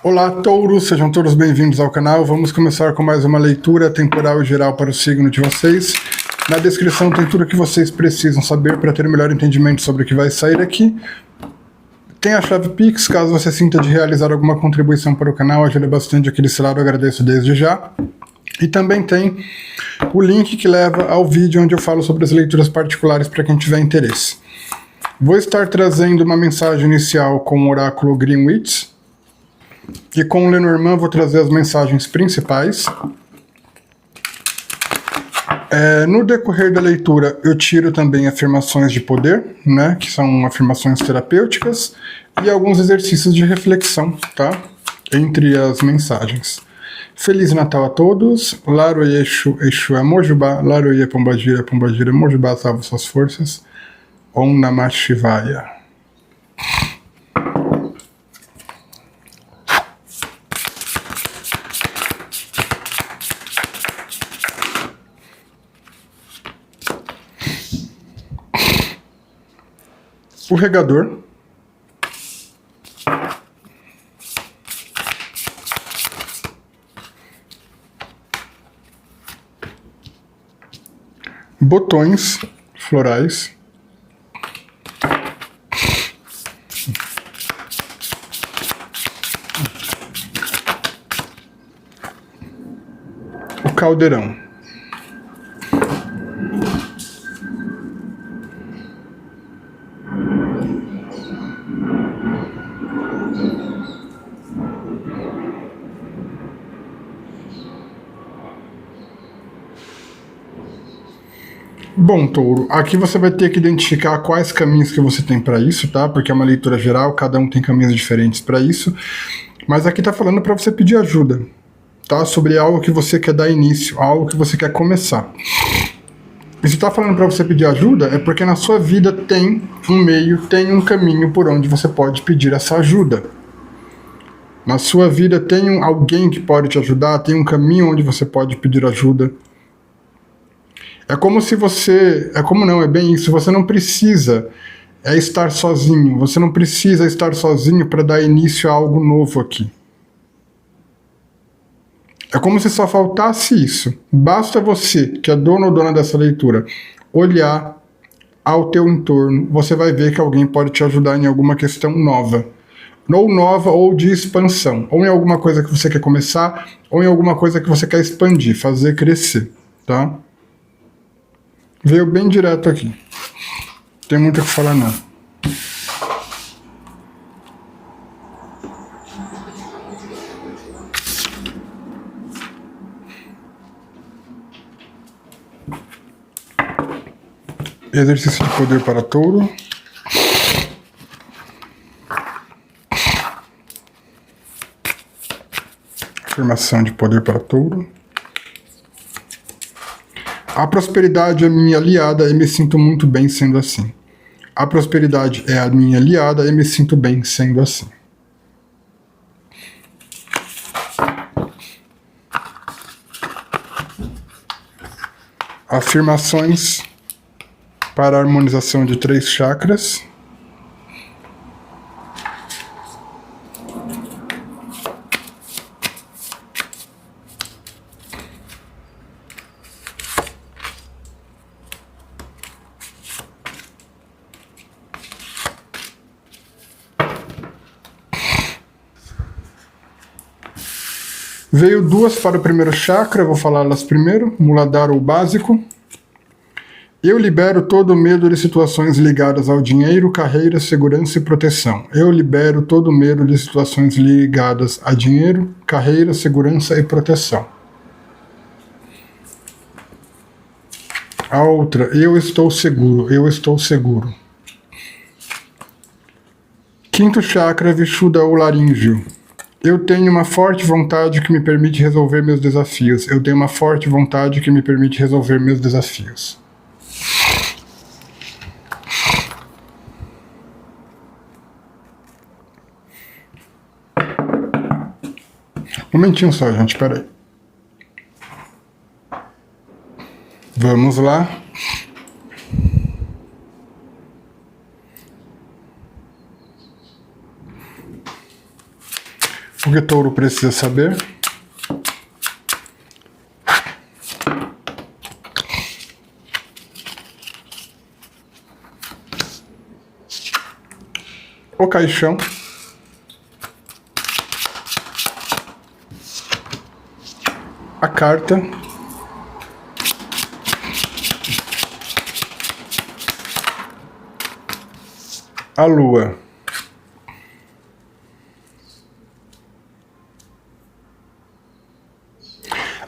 Olá, touros, sejam todos bem-vindos ao canal. Vamos começar com mais uma leitura temporal e geral para o signo de vocês. Na descrição tem tudo o que vocês precisam saber para ter um melhor entendimento sobre o que vai sair aqui. Tem a chave Pix, caso você sinta de realizar alguma contribuição para o canal, ajuda bastante aqui desse lado, eu agradeço desde já. E também tem o link que leva ao vídeo onde eu falo sobre as leituras particulares para quem tiver interesse. Vou estar trazendo uma mensagem inicial com o oráculo Greenwich. E com o Lenormand vou trazer as mensagens principais. No decorrer da leitura eu tiro também afirmações de poder, né, que são afirmações terapêuticas, e alguns exercícios de reflexão, tá, entre as mensagens. Feliz Natal a todos. Laroye Exu, Exu é Mojubá, Laroye Pombagira, Pombagira Mojubá, salva suas forças. Om Namah Shivaya. O regador. Botões florais. O caldeirão. Bom, touro, aqui você vai ter que identificar quais caminhos que você tem para isso, tá? Porque é uma leitura geral, cada um tem caminhos diferentes para isso. Mas aqui tá falando para você pedir ajuda, tá? Sobre algo que você quer dar início, algo que você quer começar. E se tá falando para você pedir ajuda, é porque na sua vida tem um meio, tem um caminho por onde você pode pedir essa ajuda. Na sua vida tem alguém que pode te ajudar, tem um caminho onde você pode pedir ajuda. É como se você... é bem isso. Você não precisa estar sozinho. Você não precisa estar sozinho para dar início a algo novo aqui. É como se só faltasse isso. Basta você, que é dono ou dona dessa leitura, olhar ao teu entorno. Você vai ver que alguém pode te ajudar em alguma questão nova. Ou de expansão. Ou em alguma coisa que você quer começar, ou em alguma coisa que você quer expandir, fazer crescer, tá? Veio bem direto aqui. Não tem muito o que falar, não. Exercício de poder para touro. Afirmação de poder para touro. A prosperidade é minha aliada e me sinto muito bem sendo assim. A prosperidade é a minha aliada e me sinto bem sendo assim. Afirmações para a harmonização de 3 chakras. Veio 2 para o primeiro chakra, eu vou falá-las primeiro. Muladhara, o básico. Eu libero todo o medo de situações ligadas ao dinheiro, carreira, segurança e proteção. Eu libero todo o medo de situações ligadas a dinheiro, carreira, segurança e proteção. A outra, eu estou seguro, eu estou seguro. Quinto chakra, Vishuddha ou laríngeo. Eu tenho uma forte vontade que me permite resolver meus desafios. Eu tenho uma forte vontade que me permite resolver meus desafios. Um momentinho só, gente, peraí. Vamos lá. O que Touro precisa saber? O caixão. A carta. A lua.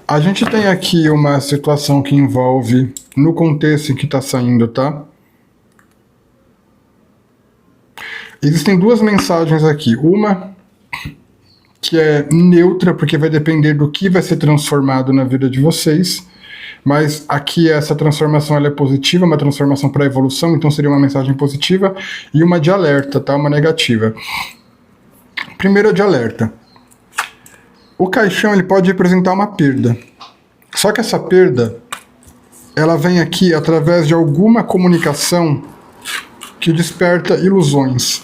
A gente tem aqui uma situação que envolve, no contexto em que está saindo, tá? Existem duas mensagens aqui. Uma que é neutra, porque vai depender do que vai ser transformado na vida de vocês. Mas aqui essa transformação ela é positiva, uma transformação para evolução, então seria uma mensagem positiva. E uma de alerta, tá? Uma negativa. Primeira de alerta. O caixão ele pode representar uma perda. Só que essa perda, ela vem aqui através de alguma comunicação que desperta ilusões.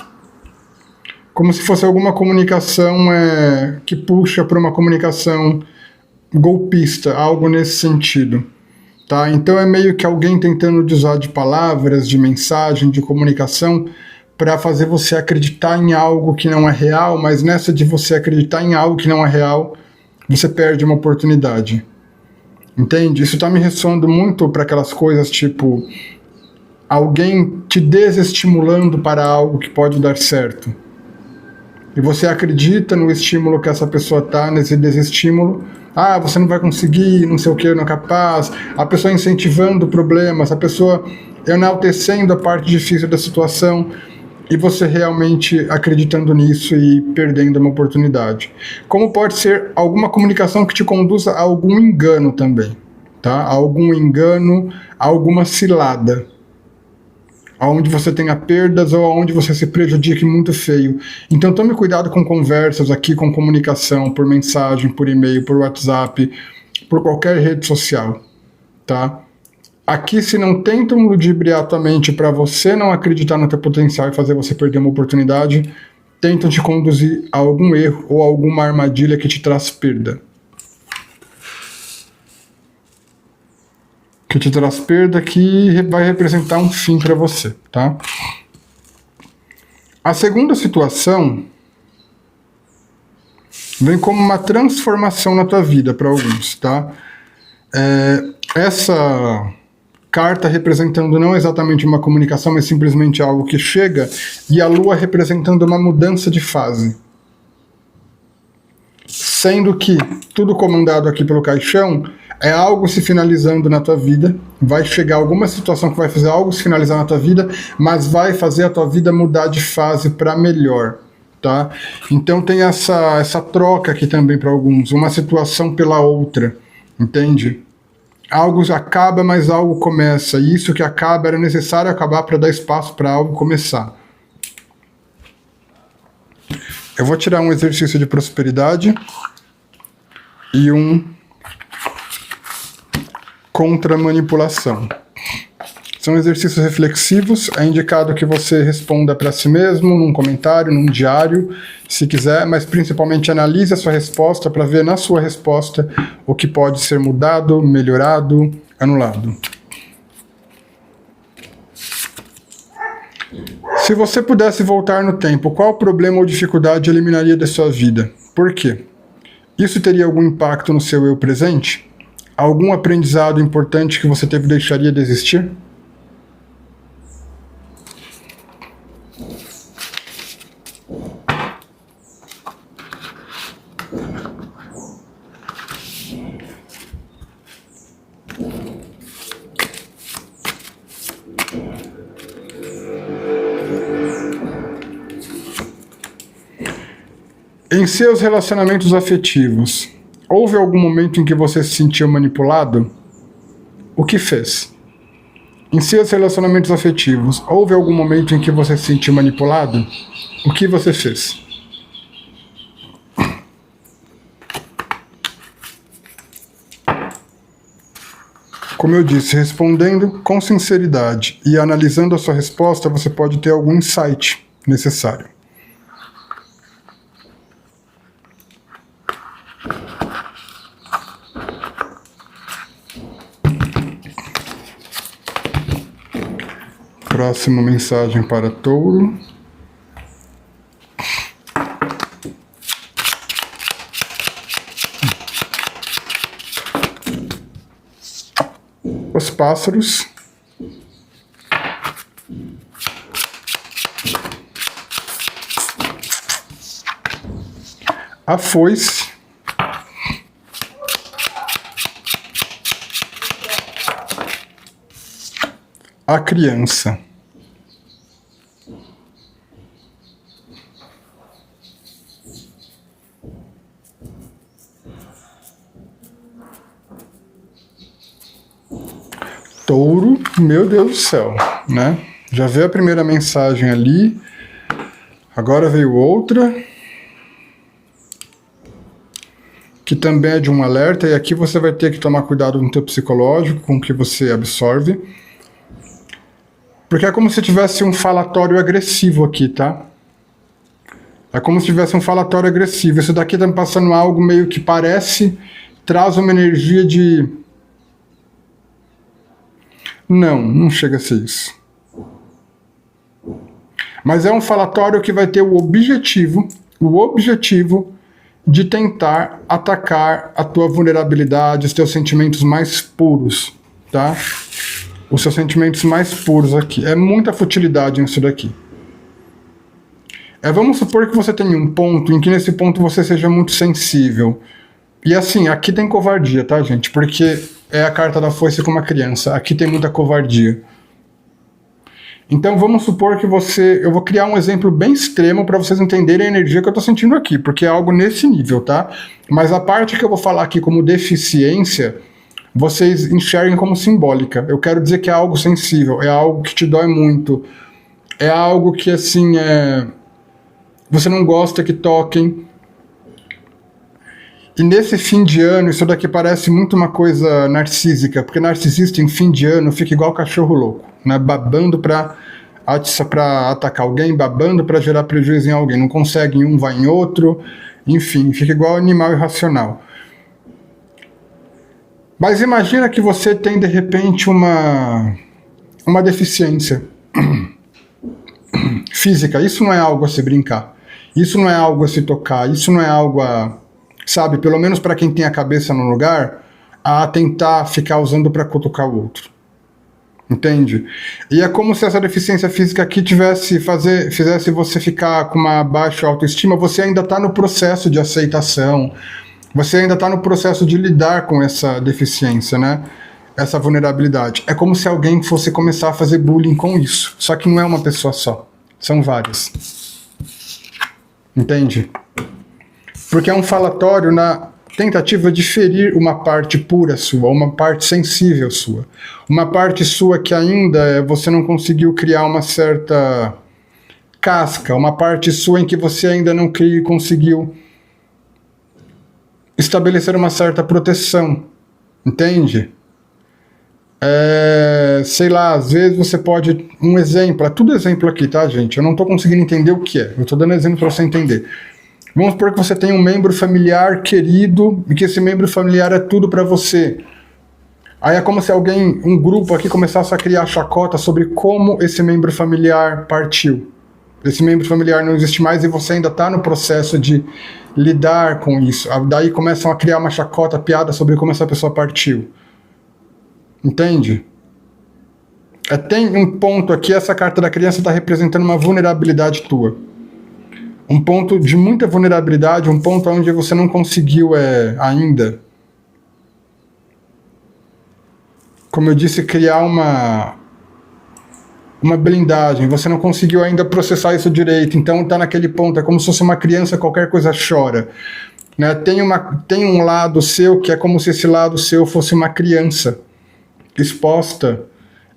Como se fosse alguma comunicação que puxa para uma comunicação golpista, algo nesse sentido. Tá? Então é meio que alguém tentando usar de palavras, de mensagem, de comunicação para fazer você acreditar em algo que não é real, mas nessa de você acreditar em algo que não é real, você perde uma oportunidade. Entende? Isso está me ressoando muito para aquelas coisas tipo alguém te desestimulando para algo que pode dar certo. E você acredita no estímulo que essa pessoa está, nesse desestímulo. Ah, você não vai conseguir, não sei o que, não é capaz. A pessoa incentivando problemas, a pessoa enaltecendo a parte difícil da situação. E você realmente acreditando nisso e perdendo uma oportunidade. Como pode ser alguma comunicação que te conduza a algum engano também, tá? A algum engano, a alguma cilada. Aonde você tenha perdas ou aonde você se prejudique muito feio. Então tome cuidado com conversas aqui, com comunicação, por mensagem, por e-mail, por WhatsApp, por qualquer rede social, tá? Aqui, se não tentam ludibriar a tua mente para você não acreditar no teu potencial e fazer você perder uma oportunidade, tentam te conduzir a algum erro ou alguma armadilha que te traz perda. Que te traz perda que vai representar um fim para você, tá? A segunda situação vem como uma transformação na tua vida para alguns, tá? Essa carta representando não exatamente uma comunicação, mas simplesmente algo que chega, e a lua representando uma mudança de fase. Sendo que tudo comandado aqui pelo caixão é algo se finalizando na tua vida, vai chegar alguma situação que vai fazer algo se finalizar na tua vida, mas vai fazer a tua vida mudar de fase para melhor, tá? Então tem essa troca aqui também para alguns, uma situação pela outra, entende? Algo acaba, mas algo começa. E isso que acaba era necessário acabar para dar espaço para algo começar. Eu vou tirar um exercício de prosperidade e um contra manipulação. São exercícios reflexivos. É indicado que você responda para si mesmo, num comentário, num diário, se quiser, mas principalmente analise a sua resposta para ver na sua resposta o que pode ser mudado, melhorado, anulado. Se você pudesse voltar no tempo, qual problema ou dificuldade eliminaria da sua vida? Por quê? Isso teria algum impacto no seu eu presente? Algum aprendizado importante que você teve deixaria de existir? Em seus relacionamentos afetivos, houve algum momento em que você se sentiu manipulado? O que fez? Em seus relacionamentos afetivos, houve algum momento em que você se sentiu manipulado? O que você fez? Como eu disse, respondendo com sinceridade e analisando a sua resposta, você pode ter algum insight necessário. Próxima mensagem para Touro. Os pássaros. A foice. A criança. Touro, meu Deus do céu, né? Já veio a primeira mensagem ali, agora veio outra, que também é de um alerta, e aqui você vai ter que tomar cuidado no teu psicológico, com o que você absorve, porque é como se tivesse um falatório agressivo aqui, tá? É como se tivesse um falatório agressivo. Isso daqui tá me passando algo meio que parece, traz uma energia de... Não chega a ser isso. Mas é um falatório que vai ter o objetivo de tentar atacar a tua vulnerabilidade, os teus sentimentos mais puros, tá? Os seus sentimentos mais puros aqui. É muita futilidade nisso daqui. Vamos supor que você tenha um ponto em que nesse ponto você seja muito sensível. E assim, aqui tem covardia, tá, gente? Porque é a carta da foice com uma criança. Aqui tem muita covardia. Então vamos supor que eu vou criar um exemplo bem extremo para vocês entenderem a energia que eu tô sentindo aqui, porque é algo nesse nível, tá? Mas a parte que eu vou falar aqui como deficiência, vocês enxerguem como simbólica. Eu quero dizer que é algo sensível, é algo que te dói muito, é algo que, assim, você não gosta que toquem. E nesse fim de ano, isso daqui parece muito uma coisa narcísica, porque narcisista em fim de ano fica igual cachorro louco, né? Babando pra atacar alguém, babando pra gerar prejuízo em alguém. Não consegue em um, vai em outro, enfim, fica igual animal irracional. Mas imagina que você tem, de repente, uma deficiência física. Isso não é algo a se brincar. Isso não é algo a se tocar. Isso não é algo a... Sabe, pelo menos para quem tem a cabeça no lugar, a tentar ficar usando para cutucar o outro. Entende? E é como se essa deficiência física aqui fizesse você ficar com uma baixa autoestima. Você ainda está no processo de aceitação, você ainda está no processo de lidar com essa deficiência, né? Essa vulnerabilidade. É como se alguém fosse começar a fazer bullying com isso. Só que não é uma pessoa só, são várias. Entende? Porque é um falatório na tentativa de ferir uma parte pura sua, uma parte sensível sua. Uma parte sua que ainda você não conseguiu criar uma certa casca, uma parte sua em que você ainda não conseguiu estabelecer uma certa proteção. Entende? Sei lá, às vezes você pode... Um exemplo, é tudo exemplo aqui, tá, gente? Eu não tô conseguindo entender o que é. Eu tô dando exemplo para você entender. Vamos supor que você tem um membro familiar querido e que esse membro familiar é tudo para você. Aí é como se um grupo aqui começasse a criar chacota sobre como esse membro familiar partiu. Esse membro familiar não existe mais e você ainda está no processo de lidar com isso. Daí começam a criar uma chacota, piada sobre como essa pessoa partiu. Entende? Tem um ponto aqui, essa carta da criança está representando uma vulnerabilidade tua. Um ponto de muita vulnerabilidade, um ponto onde você não conseguiu ainda, como eu disse, criar uma blindagem. Você não conseguiu ainda processar isso direito, então está naquele ponto, é como se fosse uma criança, qualquer coisa chora. Né? Tem um lado seu que é como se esse lado seu fosse uma criança exposta,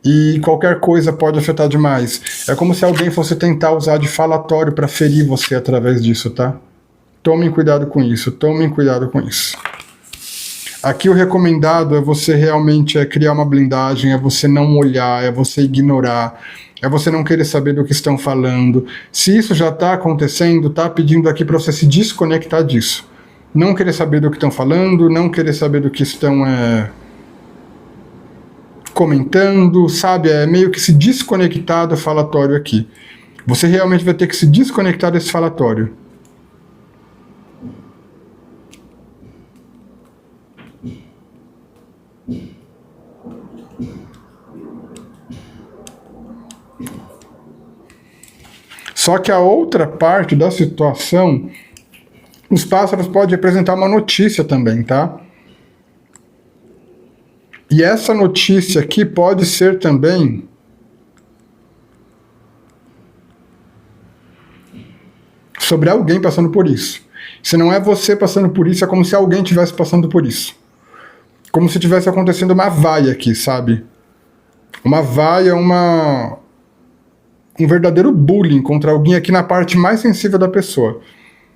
e qualquer coisa pode afetar demais. É como se alguém fosse tentar usar de falatório para ferir você através disso, tá? Tomem cuidado com isso, tomem cuidado com isso. Aqui o recomendado é você realmente criar uma blindagem, é você não olhar, é você ignorar, é você não querer saber do que estão falando. Se isso já está acontecendo, tá pedindo aqui para você se desconectar disso. Não querer saber do que estão falando, não querer saber do que estão comentando, sabe? É meio que se desconectar do falatório aqui. Você realmente vai ter que se desconectar desse falatório. Só que a outra parte da situação, os pássaros podem representar uma notícia também, tá? E essa notícia aqui pode ser também sobre alguém passando por isso. Se não é você passando por isso, é como se alguém estivesse passando por isso. Como se tivesse acontecendo uma vaia aqui, sabe? Uma vaia, um verdadeiro bullying contra alguém aqui na parte mais sensível da pessoa.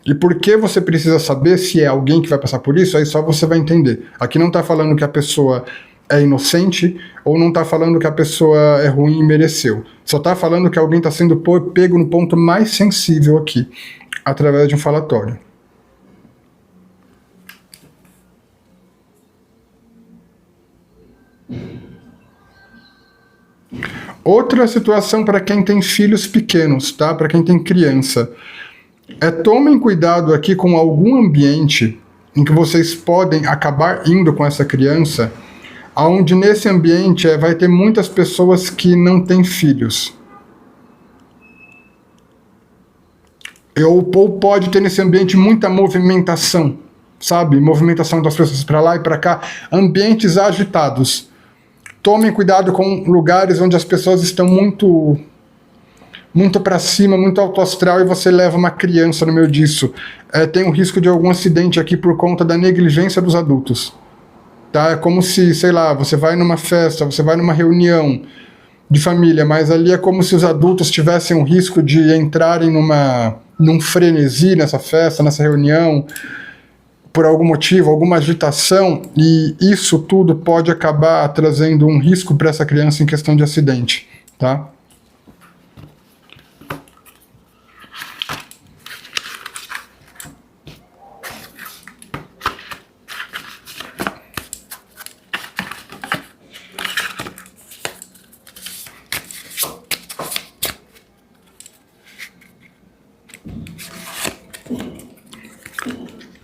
E por que você precisa saber se é alguém que vai passar por isso? Aí só você vai entender. Aqui não está falando que a pessoa é inocente ou não está falando que a pessoa é ruim e mereceu. Só está falando que alguém está sendo pego no ponto mais sensível aqui, através de um falatório. Outra situação para quem tem filhos pequenos, tá? Para quem tem criança. Tomem cuidado aqui com algum ambiente em que vocês podem acabar indo com essa criança, onde nesse ambiente vai ter muitas pessoas que não têm filhos. Ou pode ter nesse ambiente muita movimentação, sabe? Movimentação das pessoas para lá e para cá. Ambientes agitados. Tomem cuidado com lugares onde as pessoas estão muito para cima, muito alto astral, e você leva uma criança no meio disso. Tem um risco de algum acidente aqui por conta da negligência dos adultos. Tá? É como se, sei lá, você vai numa festa, você vai numa reunião de família, mas ali é como se os adultos tivessem um risco de entrarem num frenesi nessa festa, nessa reunião, por algum motivo, alguma agitação, e isso tudo pode acabar trazendo um risco para essa criança em questão de acidente, tá?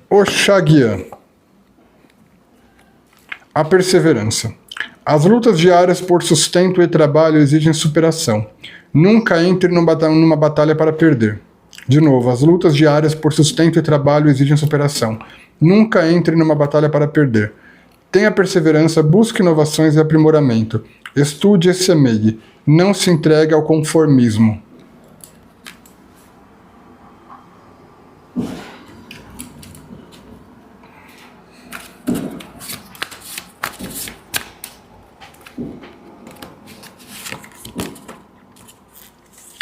Oxaguian. A perseverança. As lutas diárias por sustento e trabalho exigem superação. Nunca entre numa batalha para perder. De novo, as lutas diárias por sustento e trabalho exigem superação. Nunca entre numa batalha para perder. Tenha perseverança, busque inovações e aprimoramento. Estude e semeie. Não se entregue ao conformismo.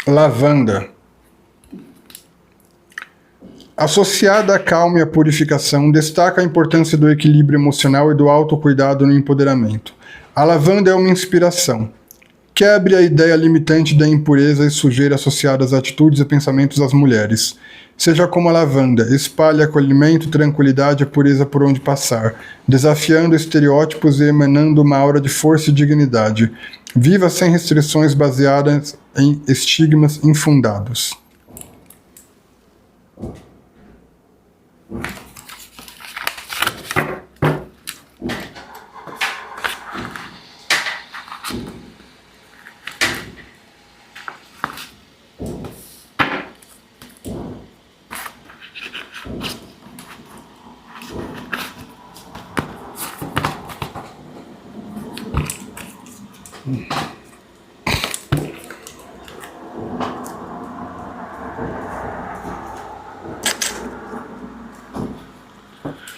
Lavanda. Associada à calma e à purificação, destaca a importância do equilíbrio emocional e do autocuidado no empoderamento. A lavanda é uma inspiração. Quebre a ideia limitante da impureza e sujeira associadas a atitudes e pensamentos das mulheres. Seja como a lavanda, espalhe acolhimento, tranquilidade e pureza por onde passar, desafiando estereótipos e emanando uma aura de força e dignidade. Viva sem restrições baseadas em estigmas infundados.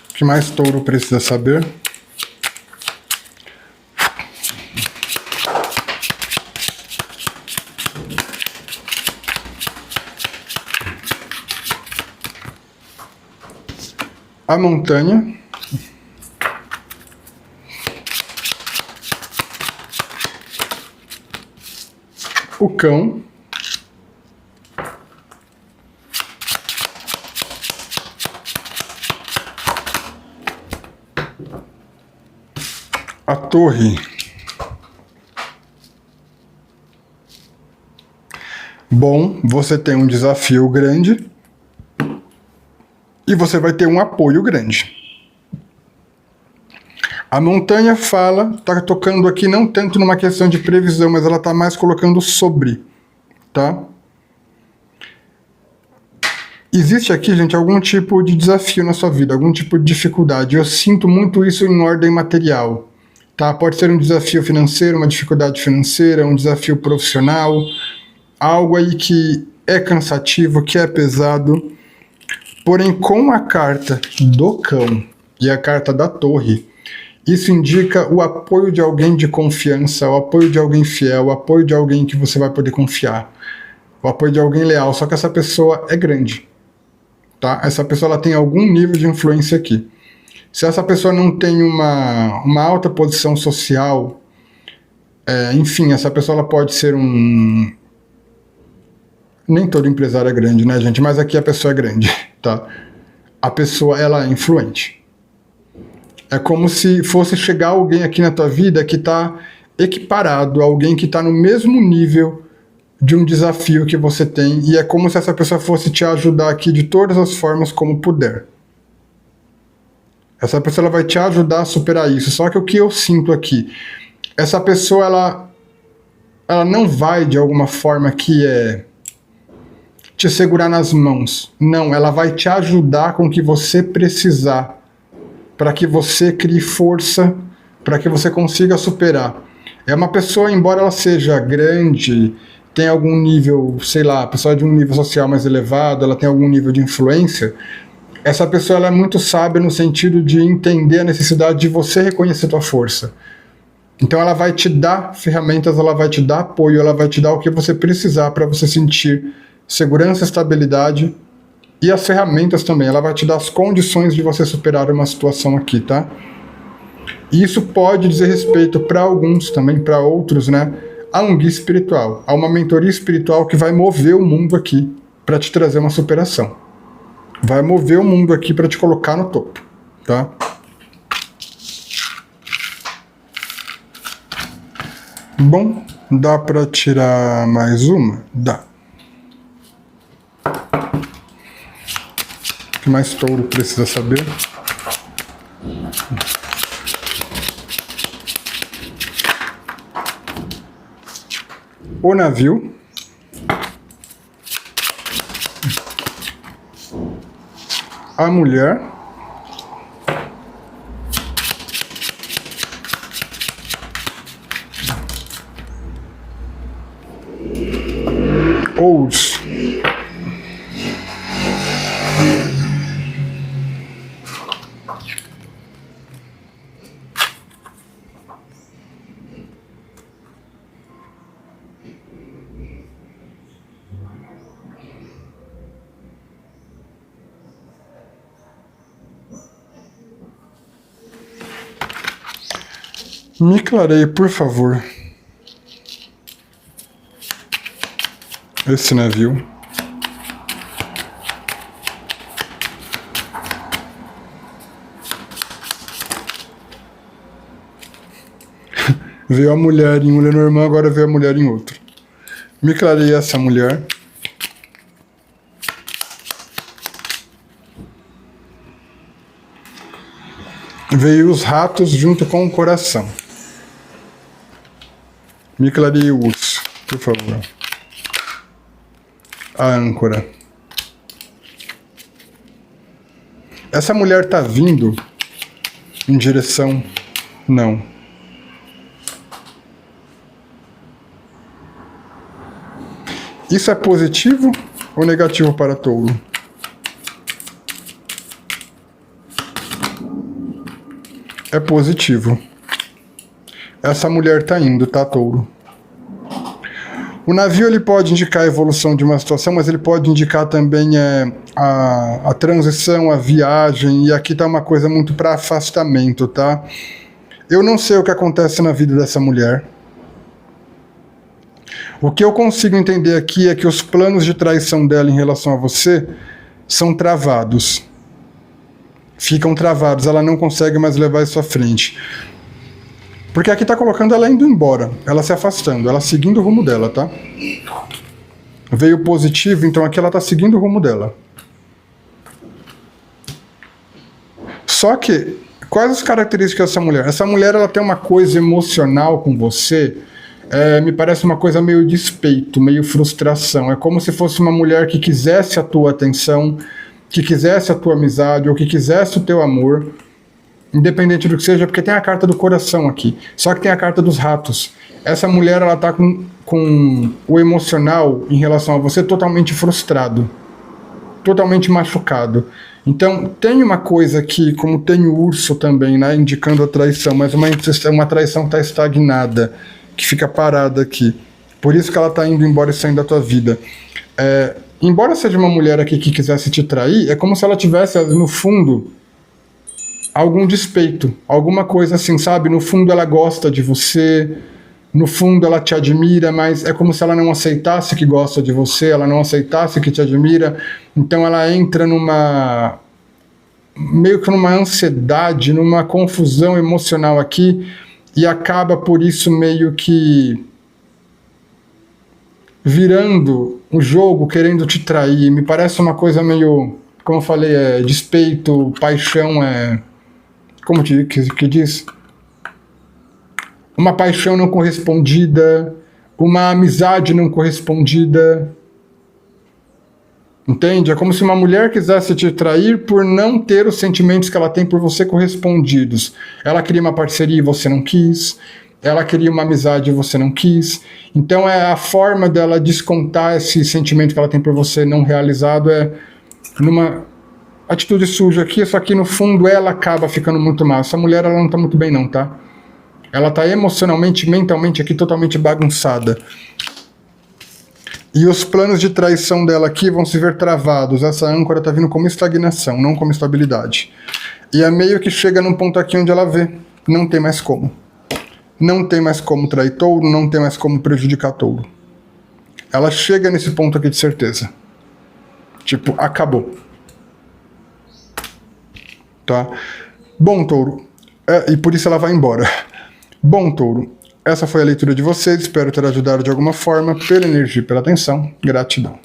O que mais touro precisa saber? A montanha. O cão. A torre. Bom, você tem um desafio grande e você vai ter um apoio grande. A montanha fala, tá tocando aqui não tanto numa questão de previsão, mas ela tá mais colocando sobre, tá? Existe aqui, gente, algum tipo de desafio na sua vida, algum tipo de dificuldade. Eu sinto muito isso em ordem material, tá? Pode ser um desafio financeiro, uma dificuldade financeira, um desafio profissional, algo aí que é cansativo, que é pesado. Porém, com a carta do cão e a carta da torre, isso indica o apoio de alguém de confiança, o apoio de alguém fiel, o apoio de alguém que você vai poder confiar, o apoio de alguém leal, só que essa pessoa é grande, tá? Essa pessoa ela tem algum nível de influência aqui. Se essa pessoa não tem uma alta posição social, enfim, essa pessoa ela pode ser um... Nem todo empresário é grande, né, gente? Mas aqui a pessoa é grande, tá? A pessoa, ela é influente. É como se fosse chegar alguém aqui na tua vida que está equiparado, alguém que está no mesmo nível de um desafio que você tem, e é como se essa pessoa fosse te ajudar aqui de todas as formas como puder. Essa pessoa ela vai te ajudar a superar isso. Só que o que eu sinto aqui, essa pessoa ela não vai de alguma forma que te segurar nas mãos. Não, ela vai te ajudar com o que você precisar, para que você crie força, para que você consiga superar. É uma pessoa, embora ela seja grande, tem algum nível, sei lá, a pessoa de um nível social mais elevado, ela tem algum nível de influência, essa pessoa ela é muito sábia no sentido de entender a necessidade de você reconhecer a tua força. Então ela vai te dar ferramentas, ela vai te dar apoio, ela vai te dar o que você precisar para você sentir segurança, estabilidade, e as ferramentas também, ela vai te dar as condições de você superar uma situação aqui, tá? E isso pode dizer respeito para alguns também, para outros, né? A um guia espiritual, a uma mentoria espiritual que vai mover o mundo aqui para te trazer uma superação. Vai mover o mundo aqui para te colocar no topo, tá? Bom, dá para tirar mais uma? Dá. O que mais touro precisa saber? O navio. A mulher. Os. Me clareie, por favor, esse navio. Veio a mulher em um Lenormand, agora veio a mulher em outro. Me clareie essa mulher. Veio os ratos junto com o coração. Me clareie o urso, por favor. A âncora. Essa mulher tá vindo em direção... Não. Isso é positivo ou negativo para touro? É positivo. Essa mulher tá indo, tá, touro? O navio ele pode indicar a evolução de uma situação, mas ele pode indicar também a transição, a viagem, e aqui tá uma coisa muito para afastamento, tá? Eu não sei o que acontece na vida dessa mulher. O que eu consigo entender aqui é que os planos de traição dela em relação a você são travados. Ficam travados, ela não consegue mais levar isso à frente. Porque aqui tá colocando ela indo embora, ela se afastando, ela seguindo o rumo dela, tá? Veio positivo, então aqui ela tá seguindo o rumo dela. Só que, quais as características dessa mulher? Essa mulher, ela tem uma coisa emocional com você, me parece uma coisa meio despeito, meio frustração. É como se fosse uma mulher que quisesse a tua atenção, que quisesse a tua amizade, ou que quisesse o teu amor, independente do que seja, porque tem a carta do coração aqui. Só que tem a carta dos ratos. Essa mulher, ela tá com o emocional em relação a você totalmente frustrado, totalmente machucado. Então, tem uma coisa aqui, como tem o urso também, né, indicando a traição, mas uma traição que está estagnada, que fica parada aqui. Por isso que ela está indo embora e saindo da tua vida. Embora seja uma mulher aqui que quisesse te trair, é como se ela tivesse, no fundo, algum despeito, alguma coisa assim, sabe? No fundo ela gosta de você, no fundo ela te admira, mas é como se ela não aceitasse que gosta de você, ela não aceitasse que te admira, então ela entra meio que numa ansiedade, numa confusão emocional aqui, e acaba por isso meio que virando o jogo, querendo te trair. Me parece uma coisa meio, como eu falei, despeito, paixão, como que diz? Uma paixão não correspondida, uma amizade não correspondida. Entende? É como se uma mulher quisesse te trair por não ter os sentimentos que ela tem por você correspondidos. Ela queria uma parceria e você não quis. Ela queria uma amizade e você não quis. Então é a forma dela descontar esse sentimento que ela tem por você não realizado, numa atitude suja aqui, só que no fundo ela acaba ficando muito mal. Essa mulher, ela não tá muito bem não, tá? Ela tá emocionalmente, mentalmente aqui totalmente bagunçada. E os planos de traição dela aqui vão se ver travados. Essa âncora tá vindo como estagnação, não como estabilidade. E é meio que chega num ponto aqui onde ela vê, não tem mais como. Não tem mais como trair touro, não tem mais como prejudicar touro. Ela chega nesse ponto aqui de certeza. Tipo, acabou. Tá? Bom, touro. E por isso ela vai embora. Bom, touro. Essa foi a leitura de vocês. Espero ter ajudado de alguma forma. Pela energia e pela atenção. Gratidão.